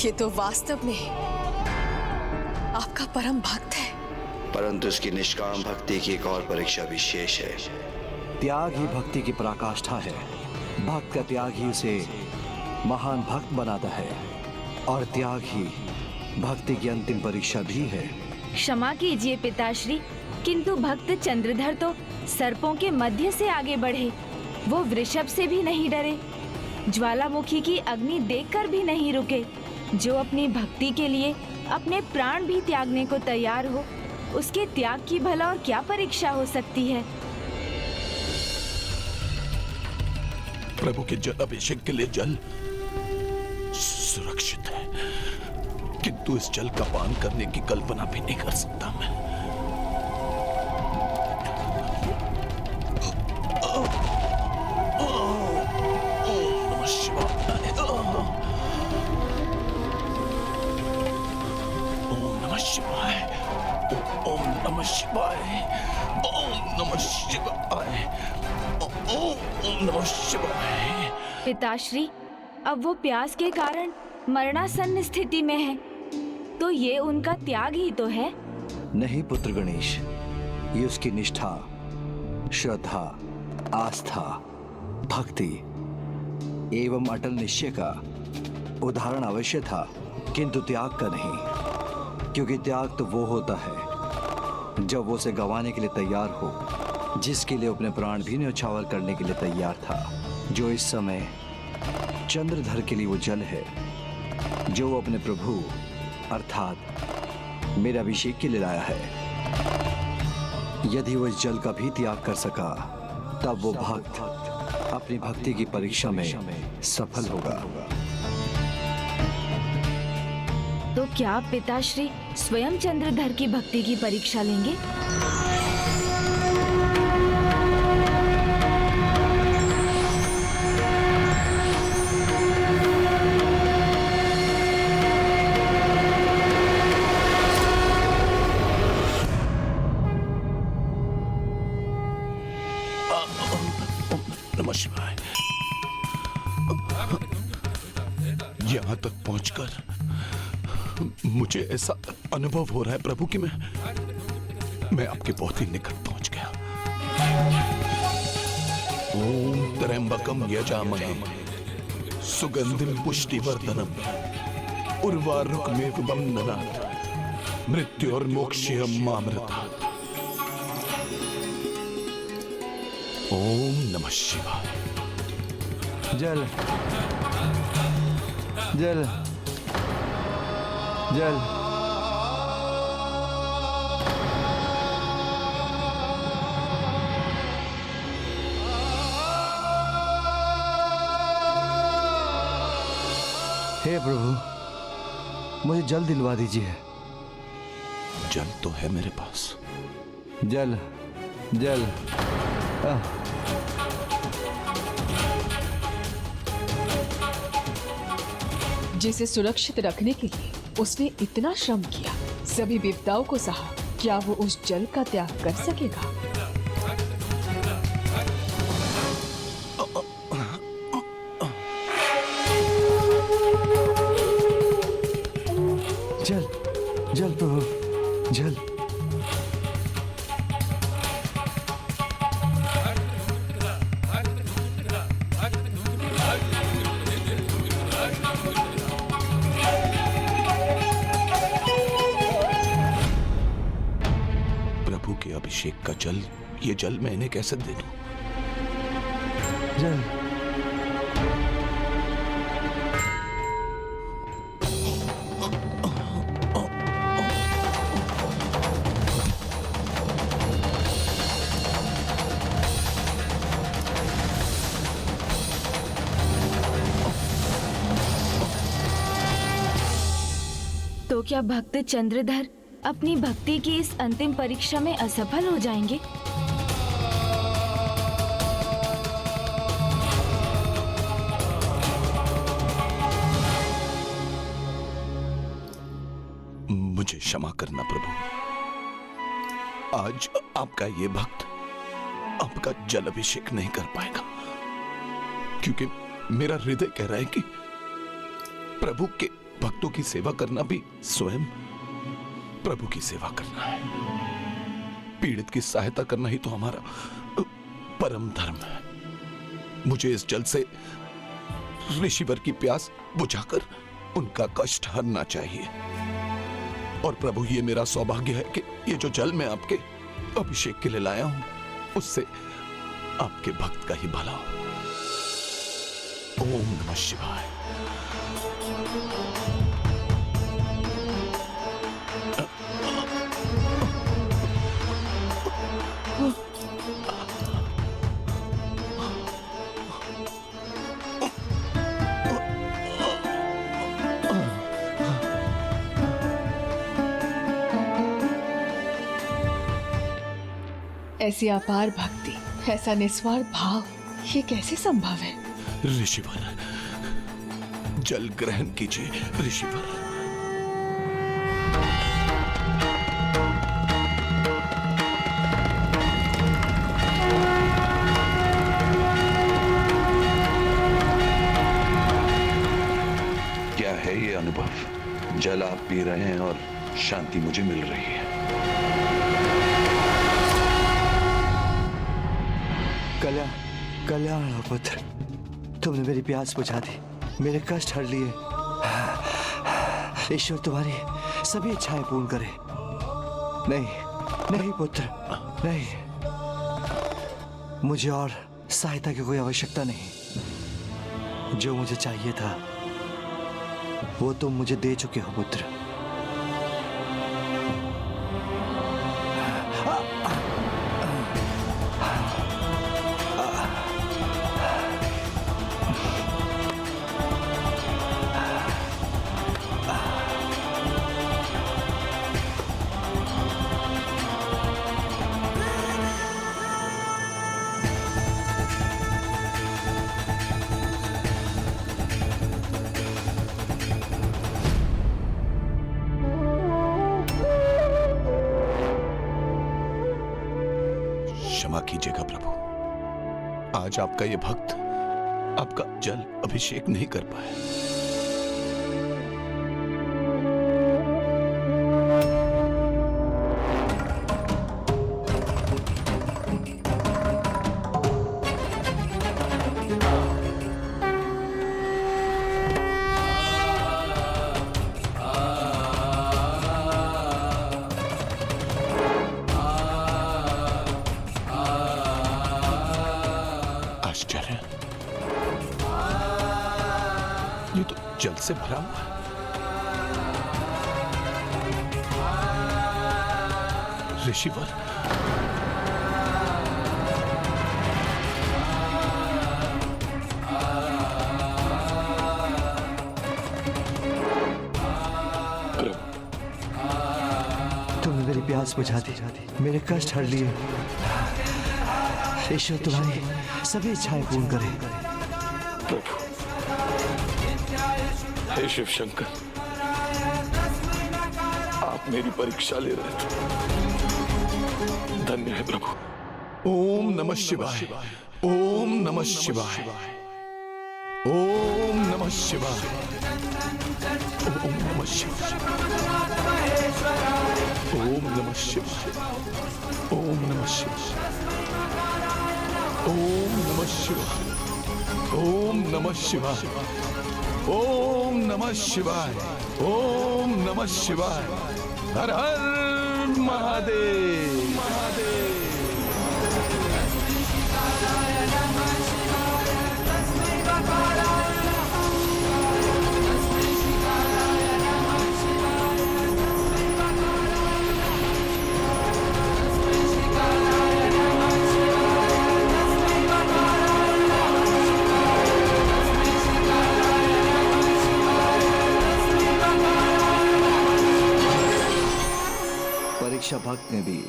ये तो वास्तव में आपका परम भक्त है। परंतु इसकी निष्काम भक्ति की एक और परीक्षा भी शेष है। त्याग ही भक्ति की पराकाष्ठा है। भक्त का त्याग ही उसे महान भक्त बनाता है और त्याग ही भक्ति की अंतिम परीक्षा भी है। क्षमा कीजिए पिताश्री, किंतु भक्त चंद्रधर तो सर्पों के मध्य से आगे बढ़े। वो वृषभ से भी नहीं डरे, ज्वालामुखी की अग्नि देखकर भी नहीं रुके। जो अपनी भक्ति के लिए अपने प्राण भी त्यागने को तैयार हो, उसके त्याग की भला और क्या परीक्षा हो सकती है। प्रभु के जल अभिषेक के लिए जल सुरक्षित है, किंतु इस जल का पान करने की कल्पना भी नहीं कर सकता मैं। ओम नमः शिवाय, ओम नमः शिवाय, ओम नमः शिवाय। पिताश्री, अब वो प्यास के कारण मरणासन्न स्थिति में है, तो ये उनका त्याग ही तो है। नहीं पुत्र गणेश, ये उसकी निष्ठा, श्रद्धा, आस्था, भक्ति एवं अटल निश्चय का उदाहरण अवश्य था, किंतु त्याग का नहीं। क्योंकि त्याग तो वो होता है जब वो उसे गंवाने के लिए तैयार हो, जिसके लिए अपने प्राण भी न्यौछावर करने के लिए तैयार था। जो इस समय चंद्रधर के लिए वो जल है जो वो अपने प्रभु अर्थात मेरे अभिषेक के लिए लाया है। यदि वो इस जल का भी त्याग कर सका, तब वो भक्त अपनी भक्ति की परीक्षा में सफल होगा। तो क्या आप पिताश्री स्वयं चंद्रधर की भक्ति की परीक्षा लेंगे? नमः शिवाय। यहाँ तक पहुंचकर मुझे ऐसा अनुभव हो रहा है प्रभु कि मैं आपके बहुत ही निकट पहुंच गया। ओम त्र्यंबकम यजामहे सुगंधिम पुष्टिवर्धनम उर्वारुकमेव बंधनात् मृत्योर्मोक्षयम् मामृतात्। ओम नमः शिवाय। जल जल जल। हे प्रभु, मुझे जल दिलवा दीजिए। जल तो है मेरे पास। जल जल। जिसे सुरक्षित रखने के लिए उसने इतना श्रम किया, सभी विपदाओं को सहा, क्या वो उस जल का त्याग कर सकेगा? जल जल प्रभु, जल। अभिषेक का जल, ये जल मैं इन्हें कैसे दे दूं? जल। तो क्या भक्त चंद्रधर अपनी भक्ति की इस अंतिम परीक्षा में असफल हो जाएंगे? मुझे क्षमा करना प्रभु। आज आपका ये भक्त आपका जल अभिषेक नहीं कर पाएगा, क्योंकि मेरा हृदय कह रहा है कि भक्तों की सेवा करना भी स्वयं प्रभु की सेवा करना है। पीड़ित की सहायता करना ही तो हमारा परम धर्म है। मुझे इस जल से ऋषिवर की प्यास बुझाकर उनका कष्ट हरना चाहिए। और प्रभु, ये मेरा सौभाग्य है कि ये जो जल मैं आपके अभिषेक के लिए लाया हूं, उससे आपके भक्त का ही भला हो। ओम नमः शिवाय। ऐसी अपार भक्ति, ऐसा निस्वार्थ भाव, ये कैसे संभव है? ऋषिवर, जल ग्रहण कीजिए ऋषिवर। क्या है ये अनुभव? जल आप पी रहे हैं और शांति मुझे मिल रही है। कल्याण हो पुत्र, तुमने मेरी प्यास बुझा दी, मेरे कष्ट हर लिए। ईश्वर तुम्हारी सभी इच्छाएं पूर्ण करे। नहीं नहीं पुत्र, नहीं, मुझे और सहायता की कोई आवश्यकता नहीं। जो मुझे चाहिए था वो तुम मुझे दे चुके हो पुत्र। क्षमा कीजिएगा प्रभु, आज आपका ये भक्त आपका जल अभिषेक नहीं कर पाया। आश्चर्य, ये तो जल से भरा हुआ है। ऋषिवर, तुमने मेरी प्यास बुझा दी, मेरे कष्ट हर लिए। ईश्वर तुम्हारी सभी इच्छाएं पूर्ण करे। प्रभु, हे शिव शंकर, आप मेरी परीक्षा ले रहे थे। धन्य है प्रभु। ओम नमः शिवाय, ओम नमः शिवाय, ओम नमः शिवाय, ओम नमः शिवाय, ओम नमः शिवाय, ओम नमः शिवाय, ओम नमः शिवाय, ओम नमः शिवाय, ओम नमः शिवाय, ओम नमः शिवाय। हर हर महादेव, महादेव। परीक्षा भक्त ने दी,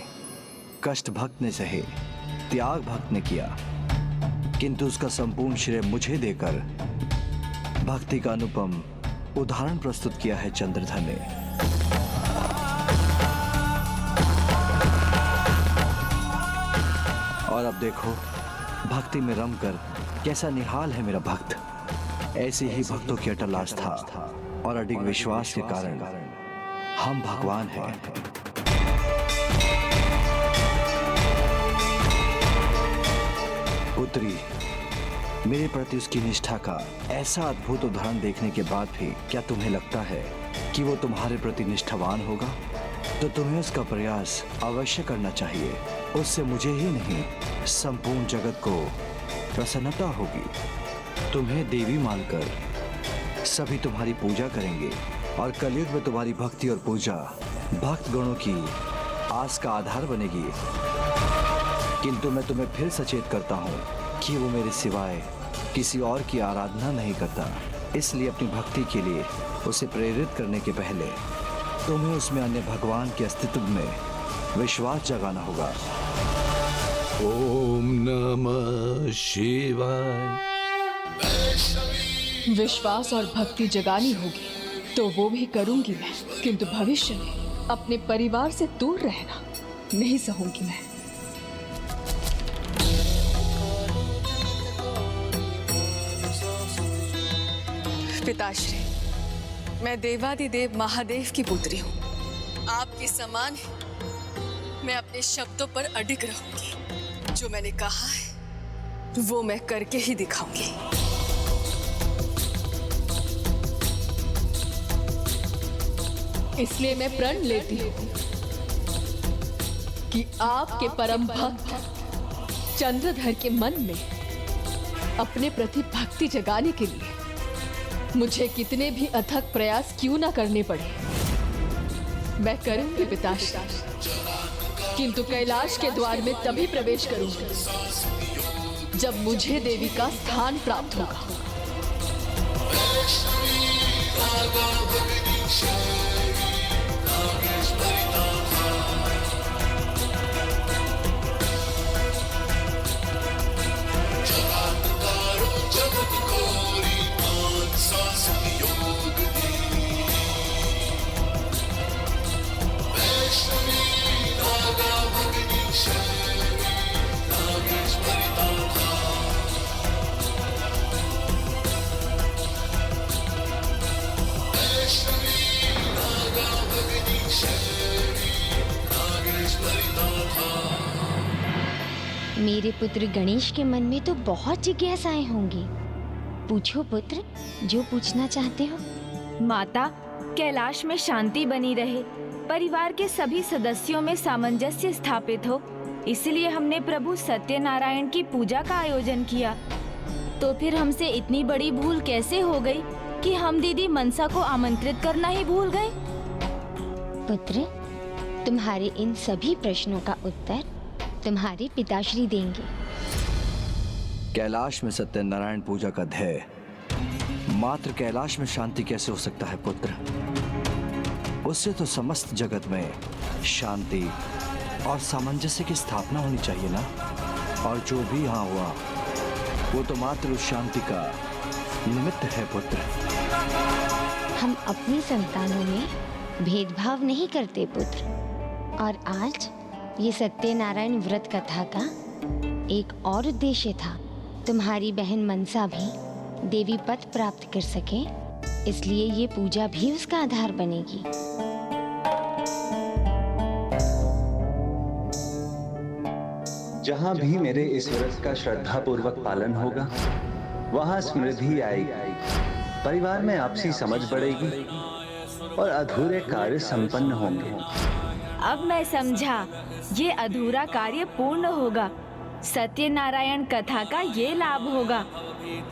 कष्ट भक्त ने सहे, त्याग भक्त ने किया, किंतु उसका संपूर्ण श्रेय मुझे देकर भक्ति का अनुपम उदाहरण प्रस्तुत किया है चंद्रधर ने। और अब देखो, भक्ति में रमकर कैसा निहाल है मेरा भक्त। ऐसी ही भक्तों की अटल आस्था और अडिग विश्वास के कारण हम भगवान हैं। पुत्री, मेरे प्रति उसकी निष्ठा का ऐसा अद्भुत उदाहरण देखने के बाद भी क्या तुम्हें लगता है कि वो तुम्हारे प्रति निष्ठावान होगा? तो तुम्हें उसका प्रयास अवश्य करना चाहिए। उससे मुझे ही नहीं, संपूर्ण जगत को प्रसन्नता होगी। तुम्हें देवी मानकर सभी तुम्हारी पूजा करेंगे और कलयुग में तुम्हारी भक्ति और पूजा भक्त गणों की आस का आधार बनेगी। किंतु मैं तुम्हें फिर सचेत करता हूँ कि वो मेरे सिवाय किसी और की आराधना नहीं करता। इसलिए अपनी भक्ति के लिए उसे प्रेरित करने के पहले तुम्हें उसमें अन्य भगवान के अस्तित्व में विश्वास जगाना होगा। ओम नमः शिवाय। विश्वास और भक्ति जगानी होगी तो वो भी करूंगी मैं, किंतु भविष्य में अपने परिवार से दूर रहना नहीं सहूंगी मैं। पिताश्री, मैं देवादिदेव महादेव की पुत्री हूँ। आपके समान ही मैं अपने शब्दों पर अडिग रहूंगी। जो मैंने कहा है वो मैं करके ही दिखाऊंगी। इसलिए मैं प्रण लेती हूँ कि आपके परम भक्त चंद्रधर के मन में अपने प्रति भक्ति जगाने के लिए मुझे कितने भी अथक प्रयास क्यों ना करने पड़े, मैं करूंगी पिताश्री। किंतु कैलाश के द्वार में तभी प्रवेश करूंगी जब मुझे देवी का स्थान प्राप्त होगा। मेरे पुत्र गणेश के मन में तो बहुत जिज्ञासाएं होंगी। पूछो पुत्र, जो पूछना चाहते हो। माता, कैलाश में शांति बनी रहे, परिवार के सभी सदस्यों में सामंजस्य स्थापित हो, इसलिए हमने प्रभु सत्यनारायण की पूजा का आयोजन किया। तो फिर हमसे इतनी बड़ी भूल कैसे हो गई कि हम दीदी मनसा को आमंत्रित करना ही भूल गए? पुत्र, तुम्हारे इन सभी प्रश्नों का उत्तर तुम्हारे पिताश्री देंगे। कैलाश में सत्यनारायण पूजा का ध्येय मात्र कैलाश में शांति कैसे हो सकता है पुत्र? उससे तो समस्त जगत में शांति और सामंजस्य की स्थापना होनी चाहिए ना। और जो भी यहाँ हुआ वो तो मात्र उस शांति का निमित्त है पुत्र। हम अपनी संतानों में भेदभाव नहीं करते पुत्र। और आज ये सत्यनारायण व्रत कथा का एक और उद्देश्य था, तुम्हारी बहन मनसा भी देवी पद प्राप्त कर सके, इसलिए ये पूजा भी उसका आधार बनेगी। जहाँ भी मेरे इस व्रत का श्रद्धा पूर्वक पालन होगा वहाँ समृद्धि आएगी, परिवार में आपसी समझ बढ़ेगी और अधूरे कार्य संपन्न होंगे। अब मैं समझा, ये अधूरा कार्य पूर्ण होगा, सत्यनारायण कथा का ये लाभ होगा।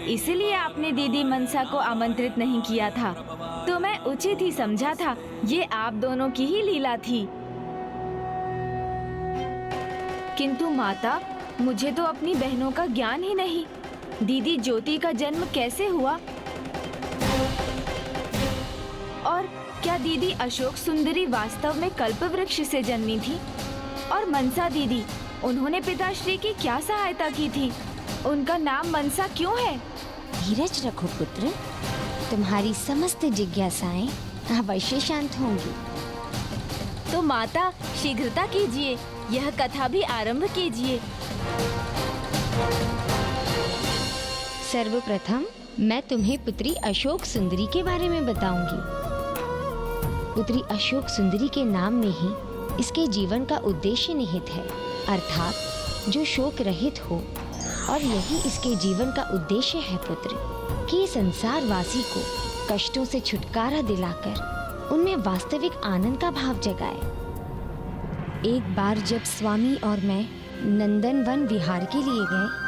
इसलिए आपने दीदी मनसा को आमंत्रित नहीं किया था, तो मैं उचित ही समझा था, ये आप दोनों की ही लीला थी। किंतु माता, मुझे तो अपनी बहनों का ज्ञान ही नहीं। दीदी ज्योति का जन्म कैसे हुआ? और क्या दीदी अशोक सुंदरी वास्तव में कल्प वृक्ष से जन्मी थी? और मनसा दीदी, उन्होंने पिताश्री की क्या सहायता की थी? उनका नाम मनसा क्यों है? धीरज रखो पुत्र, तुम्हारी समस्त जिज्ञासाएं अवश्य शांत होंगी। तो माता, शीघ्रता कीजिए, यह कथा भी आरंभ कीजिए। सर्वप्रथम मैं तुम्हें पुत्री अशोक सुंदरी के बारे में बताऊंगी। पुत्री अशोक सुंदरी के नाम में ही इसके जीवन का उद्देश्य निहित है, अर्थात जो शोक रहित हो। और यही इसके जीवन का उद्देश्य है पुत्र, कि संसार वासी को कष्टों से छुटकारा दिलाकर उनमें वास्तविक आनंद का भाव जगाए। एक बार जब स्वामी और मैं नंदनवन विहार के लिए गए,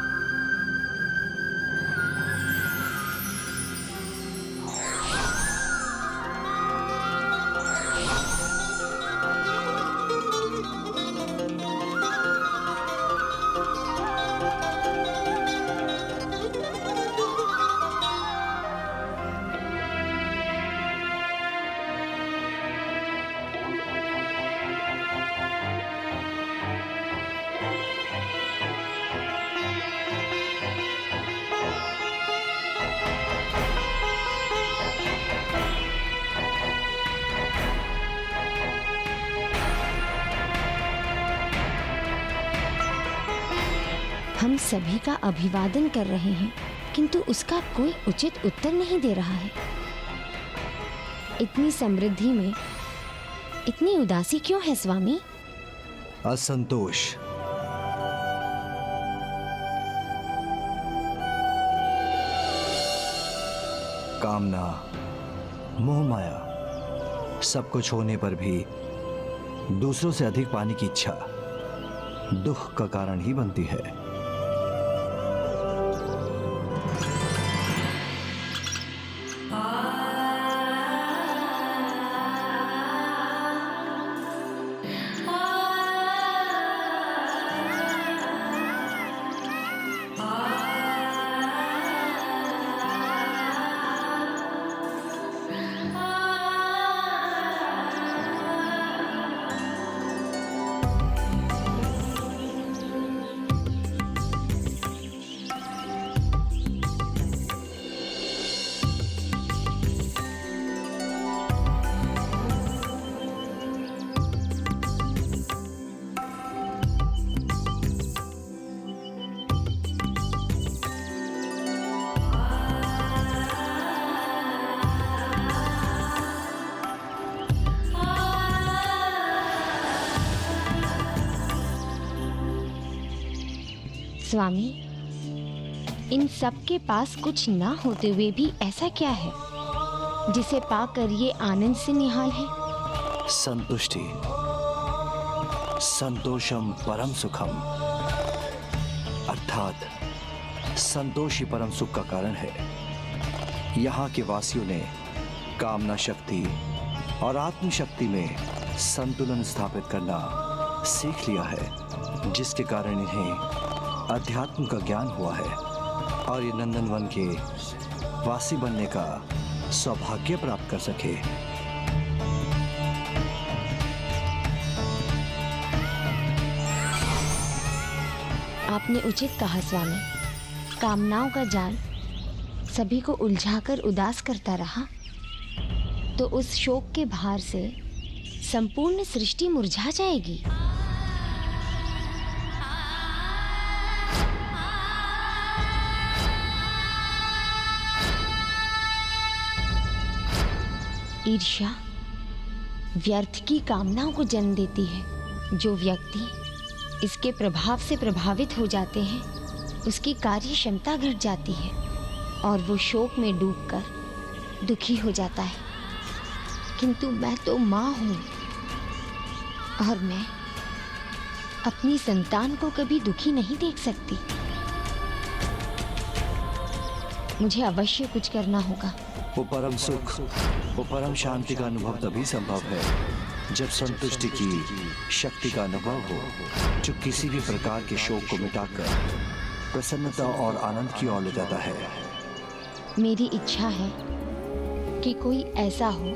हम सभी का अभिवादन कर रहे हैं, किंतु उसका कोई उचित उत्तर नहीं दे रहा है। इतनी समृद्धि में इतनी उदासी क्यों है स्वामी? असंतोष। कामना, मोह माया, सब कुछ होने पर भी दूसरों से अधिक पाने की इच्छा दुख का कारण ही बनती है। स्वामी, इन सब के पास कुछ ना होते हुए भी ऐसा क्या है जिसे पाकर ये आनंद से निहाल है? संतुष्टि, संतोषम परम सुखम, अर्थात संतोष ही परम सुख का कारण है। यहाँ के वासियों ने कामना शक्ति और आत्म शक्ति में संतुलन स्थापित करना सीख लिया है, जिसके कारण इन्हें अध्यात्म का ज्ञान हुआ है और ये नंदनवन के वासी बनने का सौभाग्य प्राप्त कर सके। आपने उचित कहा स्वामी। कामनाओं का जाल सभी को उलझाकर उदास करता रहा तो उस शोक के भार से संपूर्ण सृष्टि मुरझा जाएगी। ईर्ष्या व्यर्थ की कामनाओं को जन्म देती है। जो व्यक्ति इसके प्रभाव से प्रभावित हो जाते हैं, उसकी कार्य क्षमता घट जाती है और वो शोक में डूबकर दुखी हो जाता है। किंतु मैं तो माँ हूँ और मैं अपनी संतान को कभी दुखी नहीं देख सकती। मुझे अवश्य कुछ करना होगा। वो परम सुख, वो परम शांति का अनुभव तभी संभव है जब संतुष्टि की शक्ति का अनुभव हो, जो किसी भी प्रकार के शोक को मिटाकर प्रसन्नता और आनंद की ओर ले जाता है। मेरी इच्छा है कि कोई ऐसा हो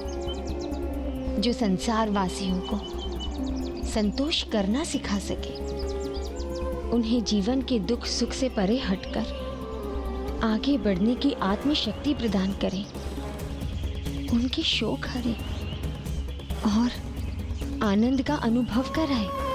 जो संसार वासियों को संतोष करना सिखा सके, उन्हें जीवन के दुख सुख से परे हटकर आगे बढ़ने की आत्मशक्ति प्रदान करे, उनके शोक हरे और आनंद का अनुभव कराए।